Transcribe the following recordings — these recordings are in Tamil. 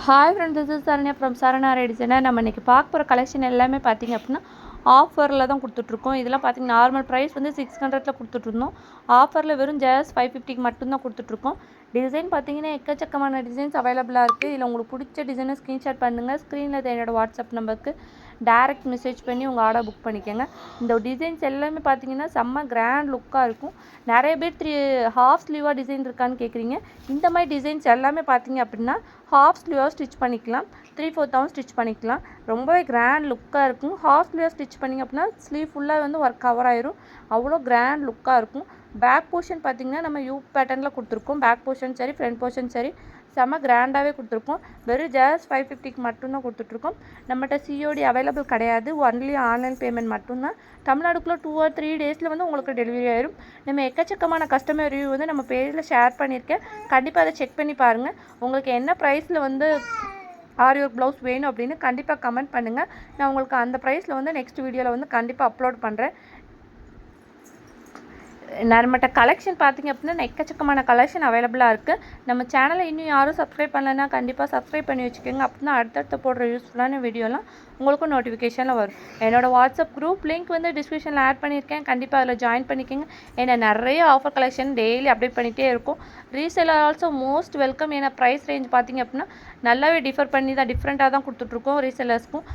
Hi friends, this is Saranya from சரணா ரெடிசனா. நம்ம இன்றைக்கி பார்க்க போகிற கலெக்ஷன் எல்லாமே பார்த்திங்க அப்படின்னா ஆஃபரில் தான் கொடுத்துட்ருக்கோம். இதெல்லாம் பார்த்திங்கன்னா நார்மல் ப்ரைஸ் வந்து 600 கொடுத்துட்ருந்தோம். ஆஃபரில் வெறும் ஜஸ்ட் 550 மட்டும்தான் கொடுத்துட்ருக்கோம். டிசைன் பார்த்திங்கன்னா எக்கச்சக்கமான டிசைன்ஸ் அவைலபிளாக இருக்குது. இதில் உங்களுக்கு பிடிச்ச டிசைனை ஸ்க்ரீன்ஷாட் பண்ணுங்கள். ஸ்க்ரீனில் என்னோடய வாட்ஸ்அப் நம்பருக்கு டைரக்ட் மெசேஜ் பண்ணி உங்கள் ஆர்டர் புக் பண்ணிக்கோங்க. இந்த டிசைன்ஸ் எல்லாமே பார்த்திங்கன்னா செம்ம கிராண்ட் லுக்காக இருக்கும். நிறைய பேர் ஹாஃப் ஸ்லீவாக டிசைன் இருக்கான்னு கேட்குறீங்க. இந்த மாதிரி டிசைன்ஸ் எல்லாமே பார்த்திங்க அப்படின்னா ஹாஃப் ஸ்லீவாக ஸ்டிச் பண்ணிக்கலாம், 3/4 ஸ்டிச் பண்ணிக்கலாம். ரொம்பவே கிராண்ட் லுக்காக இருக்கும். ஹாஃப் ஸ்லீவாக ஸ்டிச் பண்ணிங்க அப்படின்னா ஸ்லீவ் ஃபுல்லாக வந்து ஒர்க் கவர் ஆயிரும். அவ்வளோ கிராண்ட் லுக்காக இருக்கும். பேக் போர்ஷன் பார்த்திங்கன்னா நம்ம யூ பேட்டர்னில் கொடுத்துருக்கோம். பேக் போர்ஷன் சரி, ஃப்ரண்ட் போர்ஷன் சரி, செம்ம கிராண்டாகவே கொடுத்துருக்கோம். வெறும் ஜஸ்ட் 550 மட்டும்தான் கொடுத்துட்ருக்கோம். நம்மகிட்ட சிஓடி அவைலபிள் கிடையாது. ஒன்லி ஆன்லைன் பேமெண்ட் மட்டும்தான். தமிழ்நாடுக்குள்ளே 2 or 3 டேஸில் வந்து உங்களுக்கு டெலிவரி ஆயிரும். நம்ம எக்கச்சக்கமான கஸ்டமர் ரிவ்யூ வந்து நம்ம பேஜில் ஷேர் பண்ணியிருக்கேன். கண்டிப்பாக அதை செக் பண்ணி பாருங்கள். உங்களுக்கு என்ன ப்ரைஸில் வந்து ஆரி ஒர்க் ப்ளவுஸ் வேணும் அப்படின்னு கண்டிப்பாக கமெண்ட் பண்ணுங்கள். நான் உங்களுக்கு அந்த ப்ரைஸில் வந்து நெக்ஸ்ட் வீடியோவில் வந்து கண்டிப்பாக அப்லோட் பண்ணுறேன். நம்மகிட்ட கலெக்ஷன் பார்த்திங்க அப்படின்னா எக்கச்சக்கமான கலெக்ஷன் அவைலபிளாக இருக்குது. நம்ம சேனலை இன்னும் யாரும் சப்ஸ்கிரைப் பண்ணலைன்னா கண்டிப்பாக சப்ஸ்கிரைப் பண்ணி வச்சுக்கோங்க. அப்படின்னா அடுத்தடுத்து போடுற யூஸ்ஃபுல்லான வீடியோலாம் உங்களுக்கும் நோட்டிஃபிகேஷனில் வரும். என்னோடய வாட்ஸ்அப் குரூப் லிங்க் வந்து டிஸ்கிரிப்ஷனில் ஆட் பண்ணியிருக்கேன். கண்டிப்பாக அதில் ஜாயின் பண்ணிக்கோங்க. ஏன்னா நிறைய ஆஃபர் கலெக்ஷன் டெய்லி அப்டேட் பண்ணிகிட்டே இருக்கும். Reseller also most welcome. ஏன்னா ப்ரைஸ் ரேஞ்ச் பார்த்திங்க அப்படின்னா நல்லாவே டிஃப்ரெண்ட்டாக தான் கொடுத்துட்ருக்கோம். ரீசேலர்ஸ்க்கும்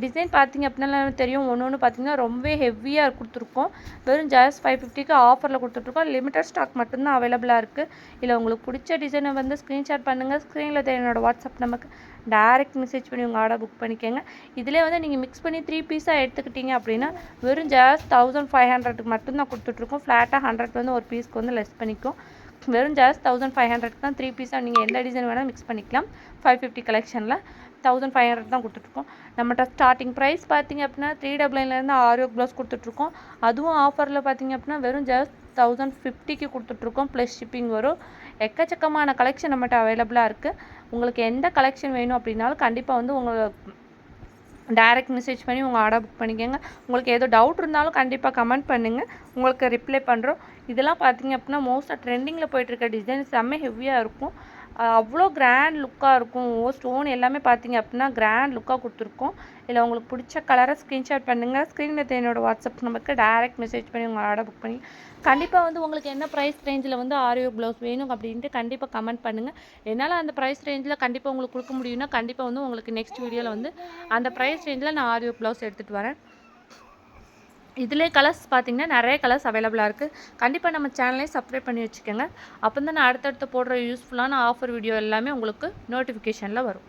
டிசைன் பார்த்திங்க அப்படின்னா தெரியும். ஒன்று பார்த்திங்கன்னா ரொம்ப ஹெவியாக கொடுத்துருக்கோம். வெறும் ஜஸ்ட் 550 ஆஃபரில் கொடுத்துட்ருக்கோம். லிமிட்டட் ஸ்டாக் மட்டும்தான் அவைலபிளாக இருக்குது. இல்லை உங்களுக்கு பிடிச்ச டிசைனை வந்து ஸ்க்ரீன்ஷாட் பண்ணுங்கள். ஸ்க்ரீனில் என்னோடய வாட்ஸ்அப் நமக்கு டைரக்ட் மெசேஜ் பண்ணி உங்கள் ஆர்டர் புக் பண்ணிக்கோங்க. இதிலே வந்து நீங்கள் மிக்ஸ் பண்ணி 3 பீஸாக எடுத்துக்கிட்டீங்க அப்படின்னா வெறும் ஜஸ்ட் 1500 மட்டும்தான் கொடுத்துட்ருக்கோம். ஃப்ளாட்டாக 100 வந்து ஒரு பீஸ்க்கு வந்து லெஸ் பண்ணிக்கும். வெறும் ஜஸ்ட் 1500 தான் 3 பீஸாக நீங்கள் எந்த டிசைன் வேணால் மிக்ஸ் பண்ணிக்கலாம். 550 கலெக்ஷனில் 1500 தான் கொடுத்துட்ருக்கோம். நம்மகிட்ட ஸ்டார்டிங் ப்ரைஸ் பார்த்திங்க அப்படின்னா 399 ஆரி ஒர்க் ப்ளவுஸ் கொடுத்துட்ருக்கோம். அதுவும் ஆஃபரில் பார்த்திங்க அப்படின்னா வெறும் ஜஸ்ட் 1050 கொடுத்துட்ருக்கோம். ப்ளஸ் ஷிப்பிங் வரும். எக்கச்சக்கமான கலெக்ஷன் நம்மகிட்ட அவைலபிளாக இருக்குது. உங்களுக்கு எந்த கலெக்ஷன் வேணும் அப்படின்னாலும் கண்டிப்பாக வந்து உங்களை டைரக்ட் மெசேஜ் பண்ணி உங்கள் ஆர்டர் புக் பண்ணிக்கோங்க. உங்களுக்கு ஏதோ டவுட் இருந்தாலும் கண்டிப்பாக கமெண்ட் பண்ணுங்கள். உங்களுக்கு ரிப்ளை பண்ணுறோம். இதெல்லாம் பார்த்திங்க அப்படின்னா மோஸ்ட்டாக ட்ரெண்டிங்கில் போய்ட்டுருக்க டிசைன் செம்ம ஹெவியாக இருக்கும். அவ்வளோ கிராண்ட் லுக்காக இருக்கும். ஸ்டோன் எல்லாமே பார்த்திங்க அப்படின்னா கிராண்ட் லுக்காக கொடுத்துருக்கோம். இல்லை உங்களுக்கு பிடிச்ச கலரை ஸ்க்ரீன்ஷாட் பண்ணுங்கள். ஸ்க்ரீனில் என்னோடய வாட்ஸ்அப் நம்பருக்கு டைரக்ட் மெசேஜ் பண்ணி உங்கள் ஆர்டர் புக் பண்ணி கண்டிப்பாக வந்து உங்களுக்கு என்ன ப்ரைஸ் ரேஞ்சில் வந்து ஆரி ஒர்க் ப்ளவுஸ் வேணும் அப்படின்ட்டு கண்டிப்பாக கமெண்ட் பண்ணுங்கள். என்னால் அந்த ப்ரைஸ் ரேஞ்சில் கண்டிப்பாக உங்களுக்கு கொடுக்க முடியும்னா கண்டிப்பாக வந்து உங்களுக்கு நெக்ஸ்ட் வீடியோவில் வந்து அந்த ப்ரைஸ் ரேஞ்சில் நான் ஆரி ஒர்க் ப்ளவுஸ் எடுத்துகிட்டு வரேன். இதிலே கலர்ஸ் பார்த்திங்கன்னா நிறைய கலர்ஸ் அவைலபிளாக இருக்குது. கண்டிப்பாக நம்ம சேனலையும் சப்ஸ்கிரைப் பண்ணி வச்சுக்கோங்க. அப்போ தான் நான் அடுத்தடுத்து போடுற யூஸ்ஃபுல்லான ஆஃபர் வீடியோ எல்லாமே உங்களுக்கு நோட்டிஃபிகேஷனில் வரும்.